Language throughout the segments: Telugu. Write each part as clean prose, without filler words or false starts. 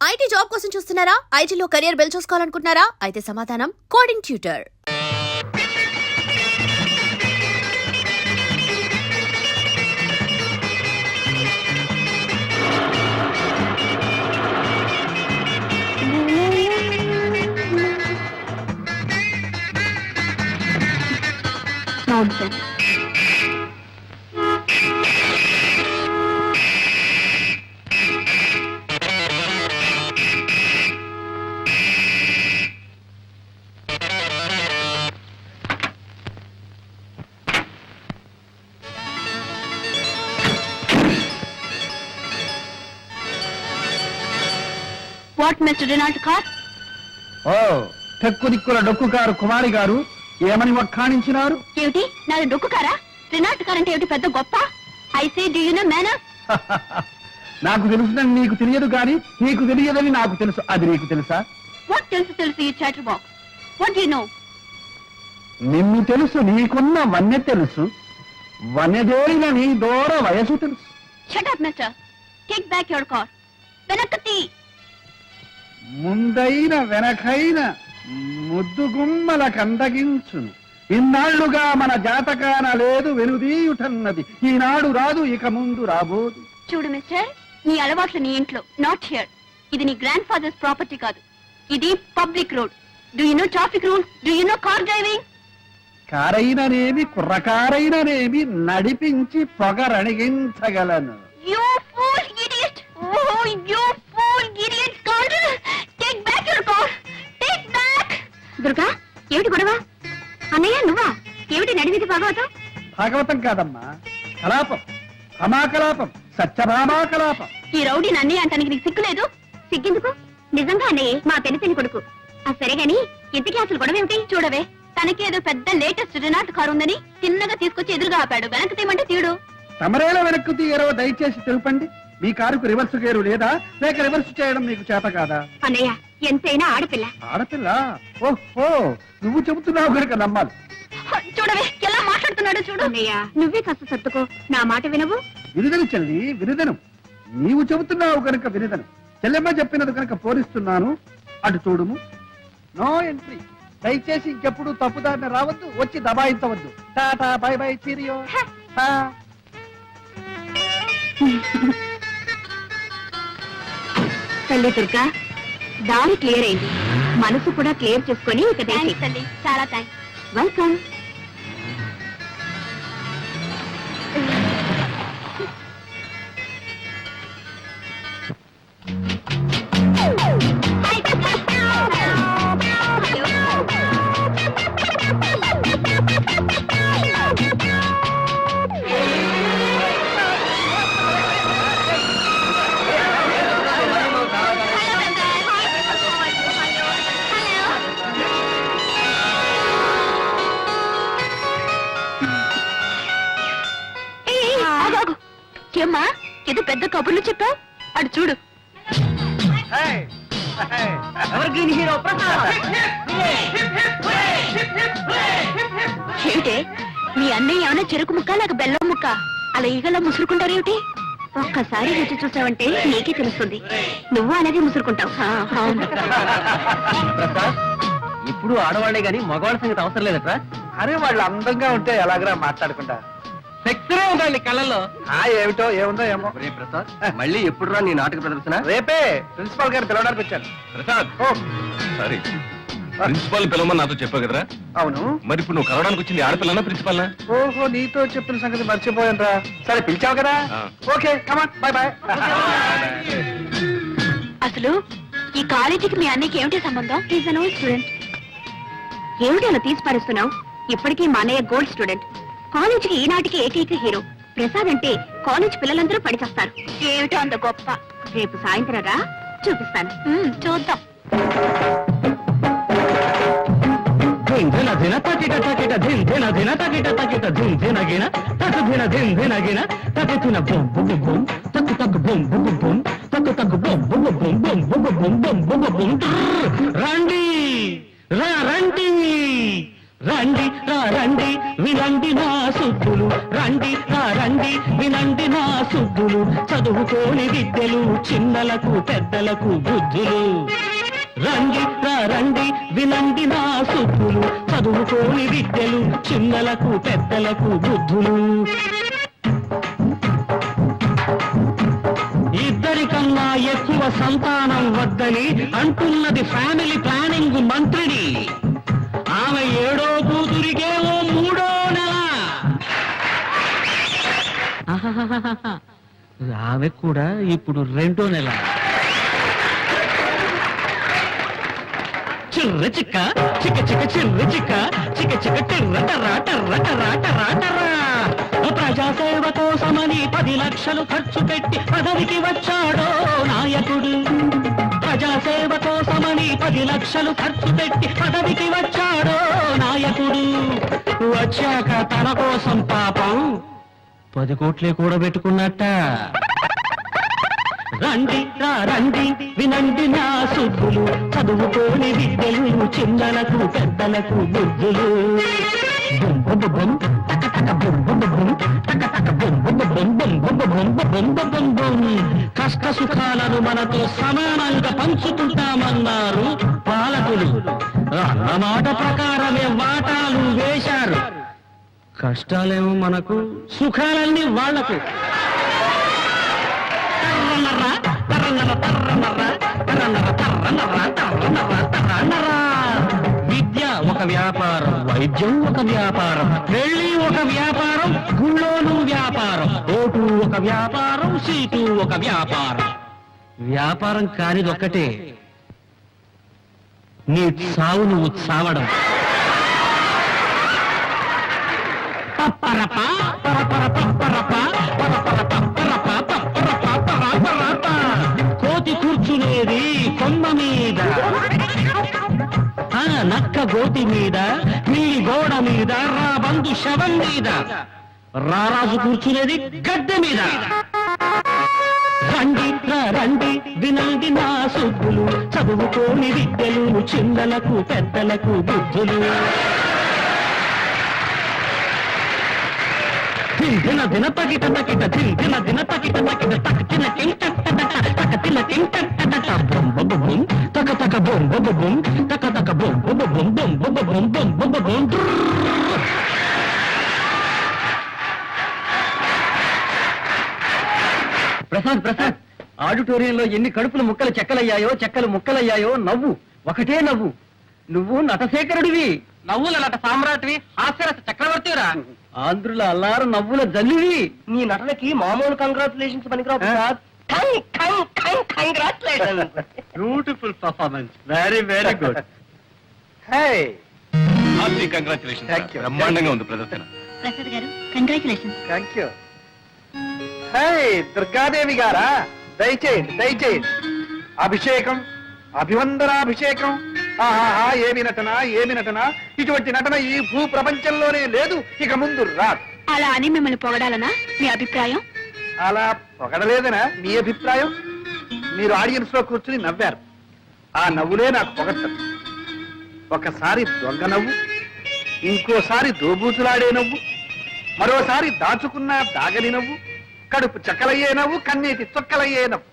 ఐటీ జాబ్ కోసం చూస్తున్నారా? ఐటీలో కెరియర్ బిల్డ్ చూసుకోవాలనుకుంటున్నారా? అయితే సమాధానం coding tutor. What mister Renault car? ఓ టెక్కు దిక్కుల డొక్కు కారు కుమారి గారు ఏమని వక్కాణించినారు? ఏమిటి నాది డొక్కు కారా? రెనాల్డ్ కార్ అంటే ఏమిటి పెద్ద గొప్ప? I say do you know manner? నాకు తెలుసుదని నీకు తెలియదు గాని నీకు తెలియదని నాకు తెలుసు. అది నీకు తెలుసా? వాట్ తెలుసు ఈ chatter box. What do you know? నిన్ను తెలుసు, నీకున్న వన్నె తెలుసు, వన్నెదేరిన నీ దూర వయసు తెలుసు. Shut up mister. Take back your car. వెనక్కి ముందైన వెనకైన ముద్దుగుమ్మల కందగించును. ఇన్నాళ్లుగా మన జాతకాన లేదు వెనుదీయుటన్నది, ఈనాడు రాదు ఇక ముందు రాబోదు. చూడు మిస్టర్, నీ అలవాట్లు నీ ఇంట్లో, నాట్ హియర్. ఇది నీ గ్రాండ్ ఫాదర్స్ ప్రాపర్టీ కాదు, ఇది public road. Do you know traffic rules? Do you know car driving? కారైననేమి కుర్రకారైననేమి నడిపించి పొగరణిగించగలను. You fool idiot! Oh, you fool idiot! Take back your car! Take back! Durga, ఏమిటి గొడవ? అన్నయ్య నువ్వా? ఏమిటి నడివిది భాగవతం? భాగవతం కాదమ్మా, కలాపం, రమాకలాపం, సత్యభామాకలాపం. ఈ రౌడీని అన్నయ్య అంటానికి నీకు సిగ్గులేదు? సిగ్గెందుకు? నిజంగా అన్నయ్య మా పెనిపెని కొడుకు. సరే గాని ఇంతకీ అసలు గొడవ ఏమిటి? చూడవే, తనకేదో పెద్ద లేటెస్ట్ రెనాల్ట్ కారు ఉందని తిన్నగా తీసుకొచ్చి ఎదురుగా ఆపాడు. వెనక్కి తీయమంటే తీయడు. తమరేలా వెనక్కు తీయరో దయచేసి తెలుపండి. మీ కారుకు రివర్స్ గేరు లేదా, లేక రివర్స్ చేయడం మీకు చేత కాదా? అన్నయ్య ఎంతైనా ఆడపిల్ల. ఆడపిల్ల? ఓహో, నువ్వు చెబుతున్నావు కనుక నమ్మాలి. చూడవే ఎలా మాట్లాడుతున్నాడు చూడు. అన్నయ్య నువ్వే కాస్త సర్దుకో, నా మాట వినవు. విరుదను చెల్లి, విరుదను. నీవు చెబుతున్నావు కనుక విరుదను. చెల్లెమ్మ చెప్పినది కనుక పోరిస్తున్నాను. అటు చూడుము. No entry. దయచేసి ఇంకెప్పుడు తప్పుదారిన రావద్దు, వచ్చి దబాయించవద్దు. Tata bye bye cheerio. తల్లి దుర్గా, దారి క్లియర్ అయింది. మనసు కూడా క్లియర్ చేసుకుని ఇక తల్లి. చాలా థ్యాంక్స్. వెల్కమ్. ఏమ్మా ఏదో పెద్ద కబుర్లు చెప్పావు? అటు చూడు. ఏమిటే మీ అన్నయ్య ఏమైనా చెరుకు ముక్క లేక బెల్లం ముక్క అలా ఈగలా ముసురుకుంటారేమిటి? ఒక్కసారి రుచి చూసావంటే నీకే తెలుస్తుంది. నువ్వు అలాగే ముసురుకుంటావు. ఇప్పుడు ఆడవాళ్లే గాని మగవాళ్ళ సంగతి అవసరం లేదట్రా. అరే వాళ్ళు అందంగా ఉంటే ఎలాగరా మాట్లాడుకుంటా? సెక్సరే ఉండాలి కళ్ళల్లో. ఏమిటో ఏముందో ఏమో. ప్రసాద్, మళ్ళీ ఎప్పుడు రా నీ నాటక ప్రదర్శన? రేపే ప్రిన్సిపాల్ గారు పిలవడానికి వచ్చాను. ప్రసాద్, ఓ సారీ, ప్రిన్సిపాల్ పిలవమని నాతో చెప్పావు కదరా? అవును. మరి ఇప్పుడు నువ్వు కలవడానికి వచ్చింది ఆడపిల్లనా ప్రిన్సిపాల్నా? ఓహో, నీతో చెప్పిన సంగతి మర్చిపోయాను రా. సరే పిలిచావు కదా, ఓకే కమాన్, బై బై. అసలు ఈ కాలేజీకి మీ అన్నయ్యకి ఏమిటి సంబంధం? Is an old student. ఏమిటి అలా తీసి పారేస్తున్నావు? ఇప్పటికీ మా అన్నయ్య గోల్డ్ స్టూడెంట్. కాలేజీకి ఈనాటికి ఏకైక హీరో. ప్రసాద్ అంటే కాలేజ్ పిల్లలందరూ పడిచేస్తారు. ఏమిటో అంత గొప్ప. రేపు సాయంత్రం రా, చూపిస్తాను. చూద్దాం. రండి రండి రండి రండి వినండి నా సుద్దులు. రండి రండి వినండి నా సుద్దులు చదువుకోని విద్యలు చిన్నలకు పెద్దలకు బుద్ధులు రండి రండి వినండి నా సుద్దులు చదువుకోని విద్యలు చిన్నలకు పెద్దలకు బుద్ధులు ఇద్దరికన్నా ఎక్కువ సంతానం వద్దని అంటున్నది ఫ్యామిలీ ప్లానింగ్ మంత్రిని ఆమె 7వ కూతురికేమో 3వ నెల ఆమె కూడా ఇప్పుడు 2వ నెల చిర్ర చిక్క చిక్క చిక్క చిర్ర చిక్క చిక్క చిక్క టిర్ర టర్రా టర్ర టర్రా టర్రా టర్రా ప్రజాసేవ కోసమని 10 లక్షలు ఖర్చు పెట్టి పదవికి వచ్చాడో నాయకుడు ప్రజాసేవ కోసమని 10 లక్షలు ఖర్చు పెట్టి పదవికి వచ్చాడో నాయకుడు వచ్చాక తన కోసం పాపం 10 కోట్లే కూడబెట్టుకున్నట్ట రండి రండి వినండి నా సుద్దులు చదువుకోని విద్యలు చిన్నలకు పెద్దలకు బుద్ధులు కష్ట సుఖాలను మనతో సమానంగా పంచుకుంటామన్నారు పాలకులు అన్నమాట ప్రకారమే వాటాలు వేశారు కష్టాలేమో మనకు సుఖాలన్నీ వాళ్లకు విద్య ఒక వ్యాపారం వైద్యం ఒక వ్యాపారం పెళ్లి ఒక వ్యాపారం గుళ్ళోను వ్యాపారం ఓటు ఒక వ్యాపారం సీటు ఒక వ్యాపారం వ్యాపారం కానిదొక్కటే నీ సావు నువ్వు చావడం పప్పరప పరపర పప్పరప పరపర పప్పరప పప్పరప పరపరప కోతి కూర్చునేది కొమ్మ మీద నక్క గోతి మీద నీలి గోడ మీద రాబందు శవం మీద రారాజు కూర్చునేది గద్దె మీద రండి రండి వినండి నా సుద్దులు చదువుకోని విద్యలు చిన్నలకు పెద్దలకు బుద్ధులు దిన దిన పగిట పగిట దిన దిన పగిట పగిట తక తిన టింట తక తిన టింట బొం బొం బొం తక తక బొం బొం బొం తక తక బొం బొం బొం బొం బొం బొం బొం బొం బొం ప్రసాద్ ప్రసాద్ ఆడిటోరియంలో ఎన్ని కడుపులు ముక్కలు చెక్కలయ్యాయో చెక్కలు ముక్కలయ్యాయో నవ్వు ఒకటే నవ్వు నువ్వు నటశేఖరుడివి నవ్వుల నట సామ్రాట్వి హాస్యరస చక్రవర్తిరా ఆంధ్రుల అల్లారు నవ్వుల జల్లివి నీ నటనకి మామూలు కంగ్రాచులేషన్స్ పనికిరావు Prasad beautiful performance very very good congratulation Thank you. బ్రహ్మాండంగా ఉంది ప్రదర్శన ప్రసాద్ గారు congratulations thank you hey Durgadevi గారా దయచేయండి దయచేయండి అభిషేకం అభివందనాభిషేకం ఆహాహా ఏమి నటన ఏమి నటన ఇటువంటి నటన ఈ భూ ప్రపంచంలోనే లేదు ఇక ముందు రాదు అలా అని మిమ్మల్ని పొగడాలనా మీ అభిప్రాయం అలా పొగడలేదనా మీ అభిప్రాయం మీరు ఆడియన్స్ లో కూర్చుని నవ్వారు ఆ నవ్వులే నాకు పొగట్టదు ఒకసారి దొంగ నవ్వు ఇంకోసారి దోబూచులాడే నవ్వు మరోసారి దాచుకున్న దాగని నవ్వు కడుపు చక్కలయ్యే నవ్వు కన్నీటి చొక్కలయ్యే నవ్వు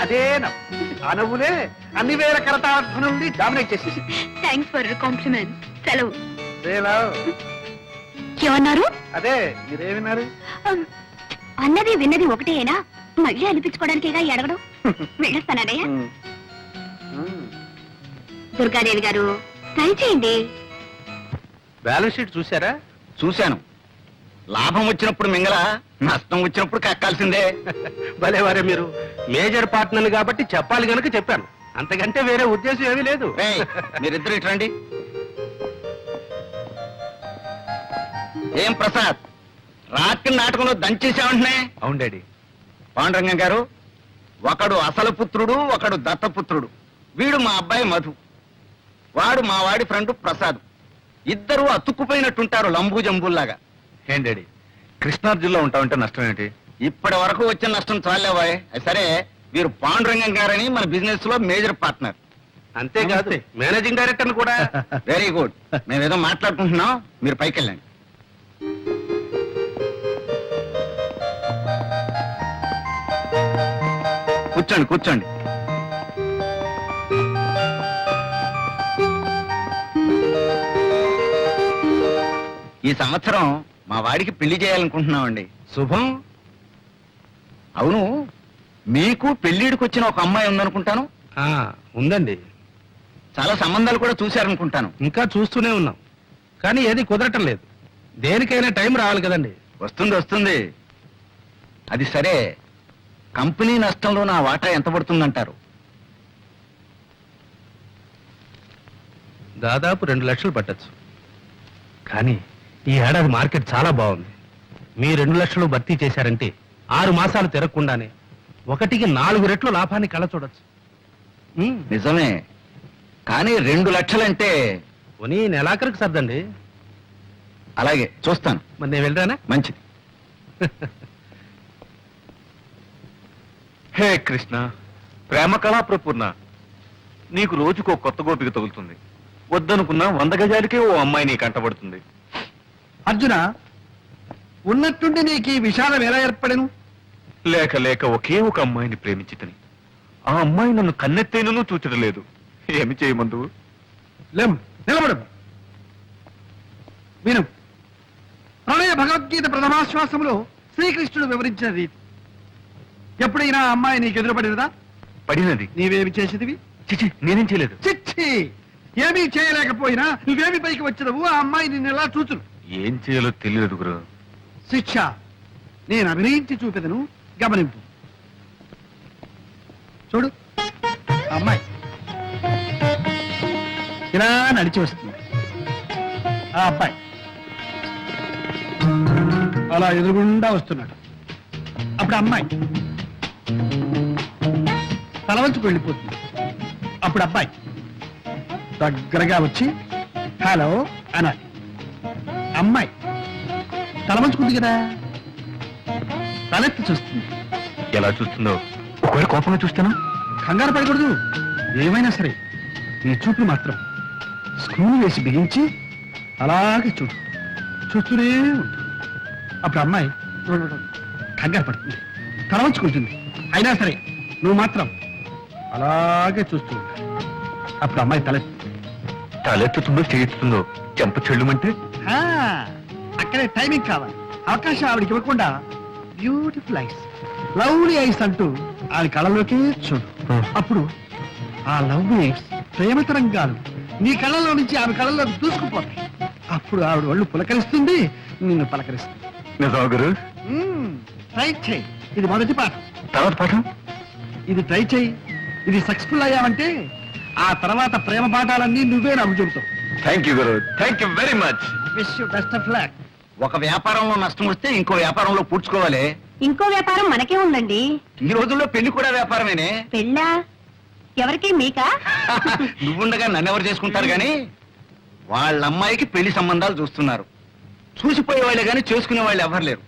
అదే నవ్వు ఆ నవ్వులే అన్ని వేల కరతార్థనుల్ని డామినేట్ చేసేసి థ్యాంక్స్ ఫర్ కాంప్లిమెంట్ సెలవు ఏమన్నారు అదే మీరేమిన్నారు అన్నది విన్నది ఒకటేనా మళ్ళీ అనిపించుకోవడానికేగా ఈ అడగడం వెళ్ళొస్తానయ్యా దుర్గాదేవి గారు ట్రై చేయండి బ్యాలెన్స్ షీట్ చూసారా? చూశాను. లాభం వచ్చినప్పుడు మింగల, నష్టం వచ్చినప్పుడు కక్కాల్సిందే. భలేవారే మీరు మేజర్ పార్ట్నర్ కాబట్టి చెప్పాలి గనుక చెప్పాను, అంతకంటే వేరే ఉద్దేశం ఏమీ లేదు. రేయ్, మీరిద్దరు ఇటు రండి. ఏం ప్రసాద్, రాత్రి నాటకంలో దంచేసామంటున్నా? అవును డాడీ. పాండురంగం గారు, ఒకడు అసలు పుత్రుడు, ఒకడు దత్తపుత్రుడు. వీడు మా అబ్బాయి మధు, వాడు మా వాడి ఫ్రెండ్ ప్రసాద్. ఇద్దరు అతుక్కుపోయినట్టుంటారు లంబూ జంబుల్లాగా. ఏం డాడీ, కృష్ణార్జున్లో ఉంటామంటే నష్టం ఏంటి? ఇప్పటి వరకు వచ్చిన నష్టం చాలేవాయ్. సరే, వీరు పాండురంగం గారని మన బిజినెస్ లో మేజర్ పార్ట్నర్. అంతేకాదు మేనేజింగ్ డైరెక్టర్ కూడా. Very good. మేమేదో మాట్లాడుకుంటున్నాం, మీరు పైకి వెళ్ళండి. కూర్చోండి కూర్చోండి. ఈ సంవత్సరం మా వాడికి పెళ్లి చేయాలనుకుంటున్నామండి. శుభం. అవును, మీకు పెళ్లిడికి వచ్చిన ఒక అమ్మాయి ఉందనుకుంటాను. ఉందండి, చాలా సంబంధాలు కూడా చూశారనుకుంటాను. ఇంకా చూస్తూనే ఉన్నాం, కానీ ఏది కుదరటం లేదు. దేనికైనా టైం రావాలి కదండి. వస్తుంది వస్తుంది. అది సరే, కంపెనీ నష్టంలో నా వాటా ఎంత పడుతుందంటారు? దాదాపు 2 లక్షలు పట్టచ్చు. కానీ ఈ ఏడాది మార్కెట్ చాలా బాగుంది. మీ 2 లక్షలు భర్తీ చేశారంటే 6 మాసాలు తిరగకుండానే 1కి 4 రెట్లు లాభాన్ని కళ్ళ చూడొచ్చు. నిజమే, కానీ 2 లక్షలంటే పోనీ నెలాఖరికి సర్దండి. అలాగే చూస్తాను. మరి నేను వెళ్ళరానా? మంచిది. హే కృష్ణ, ప్రేమ కళా ప్రపూర్ణ, నీకు రోజుకో కొత్త గోపిక తగులుతుంది. వద్దనుకున్నా 100 గజాలకే ఓ అమ్మాయి నీకు అంటబడుతుంది. అర్జున, ఉన్నట్టుండి నీకు ఈ విషాదం ఎలా ఏర్పడను? లేక లేక ఒకే ఒక అమ్మాయిని ప్రేమించితని ఆ అమ్మాయి నన్ను కన్నెత్తేనూ చూచడం లేదు. ఏమి చేయమందు? లేం, నిలబడు. విను. ప్రణయ భగవద్గీత ప్రథమాశ్వాసంలో శ్రీకృష్ణుడు వివరించిన రీతి. ఎప్పుడైనా ఆ అమ్మాయి నీకు ఎదురుపడినదా? పడినది. నీవేమి చేసేదివి? చిచి, నేనేం చేయలేదు. చిచ్చి, ఏమీ చేయలేకపోయినా నువ్వేమి పైకి వచ్చినవు? ఆ అమ్మాయి నిన్ను ఎలా చూచును? ఏం చేయాలో తెలియదు గురు. శిక్ష నేను అభినయించి చూపెదను, గమనింపు. చూడు, ఆ అమ్మాయి ఇలా నడిచి వస్తుంది. ఆ అబ్బాయి అలా ఎదురుగుండా వస్తున్నాడు. అప్పుడు అమ్మాయి తలవంచుకు వెళ్ళిపోతుంది. అప్పుడు అబ్బాయి దగ్గరగా వచ్చి హలో అనాలి. అమ్మాయి తలవంచుకుంది కదా, తలెత్తి చూస్తుంది. ఎలా చూస్తుందో? ఒకవేళ కోపంగా చూస్తానా? కంగారు పడకూడదు. ఏమైనా సరే ఈ చూపులు మాత్రం స్క్రూలు వేసి బిగించి అలాగే చూస్తూనే ఉంటుంది. అప్పుడు అమ్మాయి కంగారు పడుతుంది, తలవంచుకుంటుంది. అయినా సరే నువ్వు మాత్రం అలాగే చూస్తూ ఉంటావు. అప్పుడు అమ్మాయి తలెత్తుతుందో చేయెత్తుతుందో చెంప చెల్లుమంటే అక్కడే టైమింగ్ కావాలి. అవకాశం ఆవిడకి ఇవ్వకుండా బ్యూటిఫుల్ ఐస్, లవ్లీ ఐస్ అంటూ ఆవిడ కళ్ళలోకి చూడు. అప్పుడు ఆ లవ్లీ ఐస్ ప్రేమ తరంగాలు నీ కళ్ళలో నుంచి ఆమె కళ్ళలోకి దూసుకుపోతాయి. అప్పుడు ఆవిడ ఒళ్ళు పులకరిస్తుంది, నిన్ను పలకరిస్తుంది. నిజమా గురు? ట్రై చేయి. ఇది మొదటి పాఠం. తర్వాత పాఠం? ఇది ట్రై చేయి. ఇది సక్సెస్ఫుల్ అయ్యావంటే ఆ తర్వాత ప్రేమ పాఠాలన్నీ నువ్వే నాకు చెబుతావు. Thank you guru, thank you very much. Wish you best of luck. ఒక వ్యాపారంలో నష్టం వస్తే ఇంకో వ్యాపారంలో పూడ్చుకోవాలి. ఇంకో వ్యాపారం మనకే ఉందండి. ఈ రోజుల్లో పెళ్లి కూడా వ్యాపారమేనే. పెళ్ళా? ఎవరికి? మీకా? నువ్వుండగా నన్నెవరు చేసుకుంటారు గాని వాళ్ళ అమ్మాయికి పెళ్లి సంబంధాలు చూస్తున్నారు. చూసిపోయే వాళ్ళే గాని చేసుకునే వాళ్ళు ఎవరు లేరు.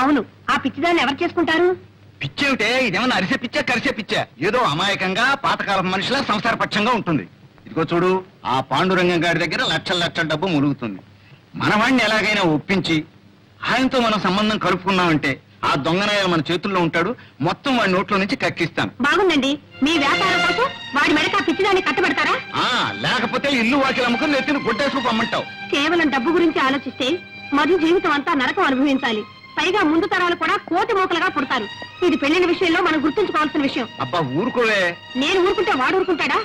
అవును, ఆ పిచ్చిదాన్ని ఎవరు చేసుకుంటారు? పిచ్చేమిటే, ఇదేమన్నా అరిసే పిచ్చా కరిసే పిచ్చా? ఏదో అమాయకంగా పాతకాలం మనిషిలా సంసార పక్షంగా ఉంటుంది. ఇదిగో చూడు, ఆ పాండురంగం గారి దగ్గర లక్షల లక్షల డబ్బు ములుగుతుంది. మనవాణ్ణి ఎలాగైనా ఒప్పించి ఆయనతో మనం సంబంధం కలుపుకున్నామంటే ఆ దొంగనాయాలు మన చేతుల్లో ఉంటాడు. మొత్తం వాడి నోట్లో నుంచి కక్కిస్తాను. బాగుందండి. మీ వ్యాపారం కోసం వాడి మెడక పిచ్చిదాన్ని కట్టబెడతారా? లేకపోతే ఇల్లు వాకిలు అమ్ముకుని నెత్తిని గుడ్డేసుకు పమ్మంటావు. కేవలం డబ్బు గురించి ఆలోచిస్తే మధు జీవితం అంతా నరకం అనుభవించాలి. పైగా ముందు తరాలు కూడా కోటి మూకలుగా పుడతారు. ఇది పెళ్లిన విషయంలో మనం గుర్తుంచుకోవాల్సిన విషయం. అబ్బా ఊరుకోవే. నేను ఊరుకుంటే వాడు ఊరుకుంటాడా?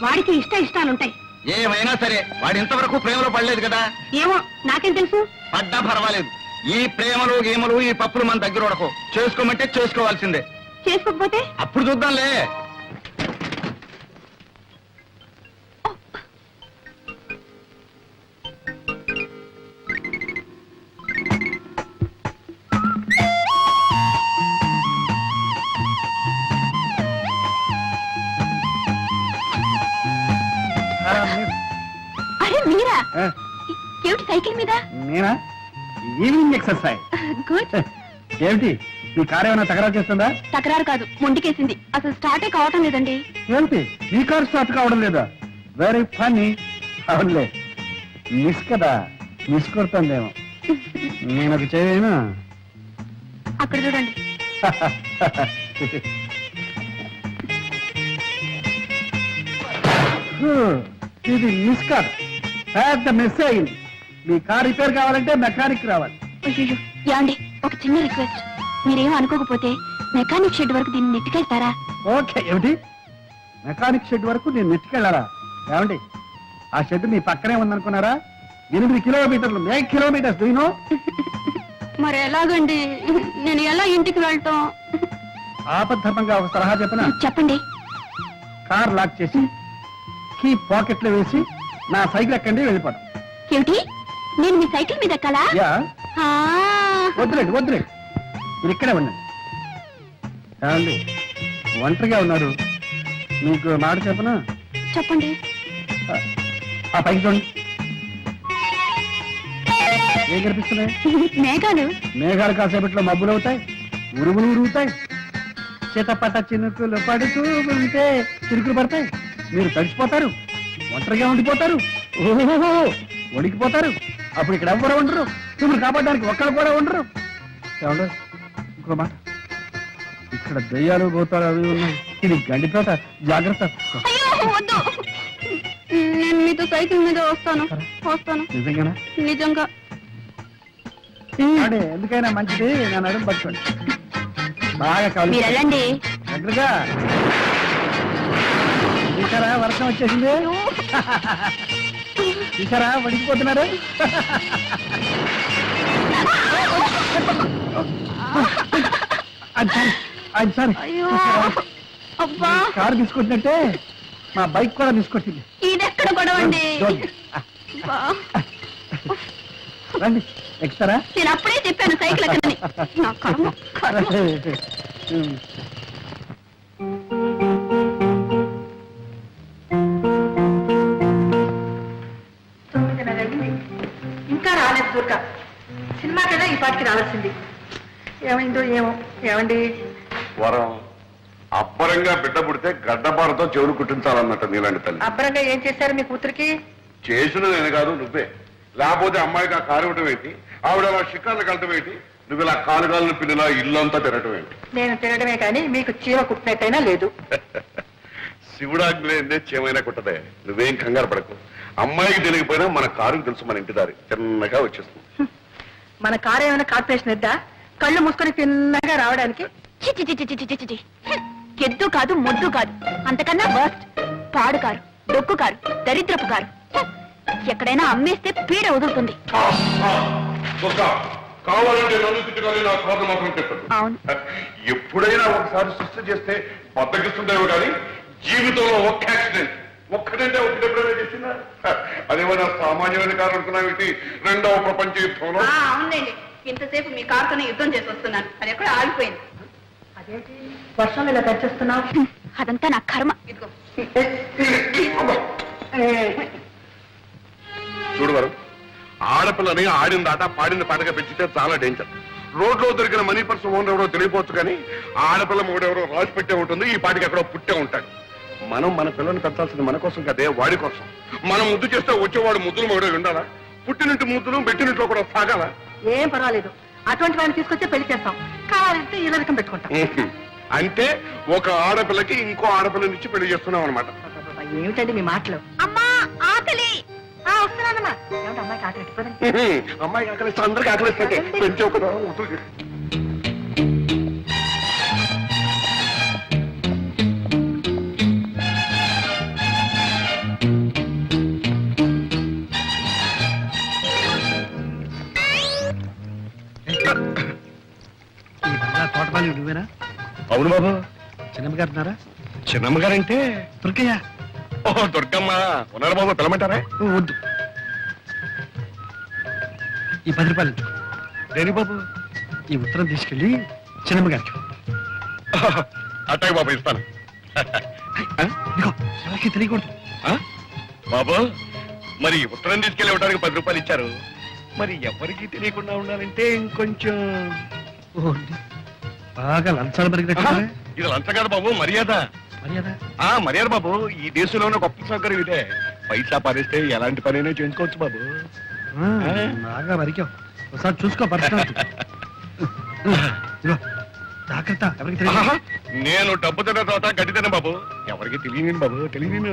వాడికి ఇష్టాలుంటాయి. ఏమైనా సరే వాడు ఇంతవరకు ప్రేమలో పడలేదు కదా. ఏమో, నాకేం తెలుసు. పడ్డా పర్వాలేదు. ఈ ప్రేమలు గేమలు ఈ పప్పులు మన దగ్గర ఉడకో. చేసుకోమంటే చేసుకోవాల్సిందే. చేసుకోకపోతే అప్పుడు చూద్దాంలే. అరే మీరా? ఏమిటి సైకిల్ మీద? నేనా? Evening exercise. గుడ్. ఏమిటి మీ కారు ఏమైనా తగరా చేస్తుందా? తకరారు కాదు, ముందుకేసింది. అసలు స్టార్టే కావటం లేదండి. ఏమిటి మీ కారు స్టార్ట్ కావడం లేదా? Very funny. అవునులే, మిస్ కదా, మిస్ కొడుతుందేమో. నేను ఒక చేయనా? అక్కడ చూడండి. ఇది మిస్ కాదు, పెద్ద మిస్ అయింది. మీ కార్ రిపేర్ కావాలంటే మెకానిక్ రావాలి. అయ్యో యాండి, ఒక చిన్న రిక్వెస్ట్. మీరేం అనుకోకపోతే మెకానిక్ షెడ్ వరకు దీన్ని నెట్టుకెళ్తారా? ఓకే. ఏమిటి, మెకానిక్ షెడ్ వరకు నేను నెట్టుకెళ్ళాలా? ఏమండి, ఆ షెడ్ మీ పక్కనే ఉందనుకున్నారా? 8 కిలోమీటర్లు, 8 కిలోమీటర్స్. Do you no? మరి ఎలాగండి, నేను ఎలా ఇంటికి వెళ్తాం? ఆపద్ధర్మంగా ఒక సలహా చెప్పనా? చెప్పండి. కార్ లాక్ చేసి కీ పాకెట్ లో వేసి నా సైకిల్ ఎక్కండి, వెళ్ళిపోతాం. ఏమిటి, నేను మీ సైకిల్ మీద ఎక్కాలా? యా, ఆ, వద్దులేండి వద్దులేండి, మీరు ఇక్కడే ఉండండి. ఏమండి, ఒంటరిగా ఉన్నారు, మీకు మాట చెప్పనా? చెప్పండి. ఆ పైకి చూడండి, ఏం కనిపిస్తున్నాయి? మేఘాలు. మేఘాలు కాసేపట్లో మబ్బులు అవుతాయి, ఉరుములు ఉరుగుతాయి, చిటపట చినుకులు పడుతూ ఉంటే చిరుకులు పడతాయి. మీరు తడిసిపోతారు, ఒంటరిగా ఉండిపోతారు, ఓహో వణికిపోతారు. అప్పుడు ఇక్కడ ఎవ్వరు ఉండరు, మిమ్మల్ని కాపాడడానికి ఒక్కరు కూడా ఉండరు. ఏమంటారు? ఇంకో మాట, ఇక్కడ దయ్యాలు పోతారు అవి ఉన్నాయి, ఇది గండిపేట, జాగ్రత్త. అయ్యో వద్దు, నేను మీతో సైకిల్ మీద వస్తాను. నిజంగానా? నిజంగా. అడే, ఎందుకైనా మంచిది నేను అడుగు పట్టుకోండి, బాగా మీరు కావాలి వెళ్ళండి. దగ్గరగా. చూసారా, వర్షం వచ్చేసింది. చూసారా, వడికిపోతున్నారు. సారీ, అయ్యో అబ్బా, కారు తీసుకొచ్చినట్టే మా బైక్ కూడా తీసుకొచ్చింది. ఇదెక్కడ గొడవండి? అబ్బా, రండి, ఎక్కుతారా? నేను అప్పుడే చెప్పాను సైకిల్ ఎక్కడని. నా కర్మ, కర్మ. ఇంకా రాలేదు దుర్గా. సినిమాకైనా ఈ పాటికి రావాల్సింది. ఏమైందో ఏమో. ఏమండి, వరం అబ్బరంగా బిడ్డ పుడితే గడ్డపారతో చెవులు కుట్టించాలన్నట్ట నీలాంటి తల్లి. అబ్బరంగా ఏం చేశారు మీ కూతురికి? చేసిన నేను కాదు నువ్వే. లేకపోతే అమ్మాయికి ఆ కారు ఇవ్వటం ఏంటి, ఆవిడ అలా షికార్లు కలటం ఏంటి, నువ్వు ఇలా కాలుగాలను పిల్లలా ఇల్లంతా తిరగటం ఏంటి? నేను తినడమే కానీ మీకు చీమ కుట్టినట్టయినా లేదు. శివుడాగ్నేందే చేమైనా కుట్టదే, నువ్వేం కంగారు పడకు. అమ్మాయికి తెలియకపోయినా మన కారుకు తెలుసు మన ఇంటి దారి, చిన్నగా వచ్చేస్తుంది. మన కారు ఏమైనా కార్పొరేషన్ ఎద్దా? కళ్ళు మూసుకొని తిన్నగా రావడానికి? చి చి చి చి చి చి చి చి. ఎద్దు కాదు, మొద్దు కాదు, అంతకన్నా వర్స్ట్. పాడు కారు, డొక్కు కారు, దరిద్రపు కారు. ఎక్కడైనా అమ్మేస్తే పీడ వదులుతుంది. కావాలంటే నన్ను తిట్టుకొని నా కాదు మాత్రం చెప్పదు. అవును. ఎప్పుడైనా ఒకసారి సృష్టి చేస్తే బద్దకిస్తుందేమో కానీ జీవితంలో ఒక్క యాక్సిడెంట్, ఒక్కడంటే ఒకటి ఎప్పుడైనా చేసిందా? అదేమైనా సామాన్యమైన కారు అనుకున్నావేంటి? రెండవ ప్రపంచ యుద్ధంలో. అవునండి, ఇంతసేపు మీ కారుతోనే యుద్ధం చేసి వస్తున్నాను, అది ఎక్కడ ఆగిపోయింది. అదేంటి వర్షం ఇలా తెచ్చేస్తున్నావు? అదంతా నా కర్మ. ఇదిగో. చూడు వారు, ఆడపిల్లని ఆడిన దాట పాడిన పాటగా పెంచితే చాలా డేంజర్. రోడ్లో దొరికిన మనీ పర్స్ ఓనర్ ఎవరో తెలియపోవచ్చు కానీ ఆడపిల్ల మూడెవరో రాసి పెట్టే ఉంటుంది, ఈ పాటికి ఎక్కడో పుట్టే ఉంటాడు. మనం మన పిల్లల్ని పెంచాల్సింది మన కోసం కదే, వాడి కోసం. మనం ముద్దు చేస్తే వచ్చేవాడు ముద్దులు మొగడే ఉండాలా? పుట్టినింటి ముద్దులు పెట్టినింట్లో కూడా సాగాల? ఏం పర్వాలేదు, అటువంటి వాడిని తీసుకొచ్చే పెళ్లి చేస్తాం. కావాలంటే ఇలా రకం పెట్టుకుంటాం. అంటే ఒక ఆడపిల్లకి ఇంకో ఆడపిల్లనిచ్చి పెళ్లి చేస్తున్నాం అనమాట. ఏమిటండి మీ మాటలు? అమ్మా ఆకలి. వస్తున్నానమ్మా. ఏమిటి అమ్మాయికి ఆకలి ఎట్టిపోదండి? అమ్మాయి ఆకలిస్తే అందరికి ఆకలిస్తే పెంచే కదా. తోటపాలి నువ్వేనా? అవును బాబు. చిన్నమ్మ గారు ఉన్నారా? చిన్నమ్మ గారంటే దుర్గయ్య. ఓహో దుర్గమ్మ ఉన్నారు బాబు, పిలమంటారా? వద్దు, ఈ 10 రూపాయలు ఇచ్చు. దేని బాబు? ఈ ఉత్తరం తీసుకెళ్ళి చిన్నమ్మ గారికి. అట్టాయి బాబు, ఇస్తాను. ఇదిగో, ఎవరికి తెలియకూడదు. బాబు, మరి ఉత్తరం తీసుకెళ్ళి ఇవ్వడానికి 10 రూపాయలు ఇచ్చారు, మరి ఎవరికి తెలియకుండా ఉండాలంటే ఇంకొంచెం. బాగా లంచాలు పెరిగినట్టు. ఇది లంచం కాదు బాబు, మర్యాద. మర్యాద? మర్యాద బాబు, ఈ దేశంలోనే గొప్ప సౌకర్యం ఇదే. పైసా పారేస్తే ఎలాంటి పనైనా చేసుకోవచ్చు బాబు. బాగా వరికావు, ఒకసారి చూసుకో. పర్సనల్ జాగ్రత్త ఎవరికి తెలియదు. ఆహా, నేను డబ్బు తిన్న తర్వాత గడ్డి తిన్న బాబు ఎవరికి తెలియని బాబు తెలియని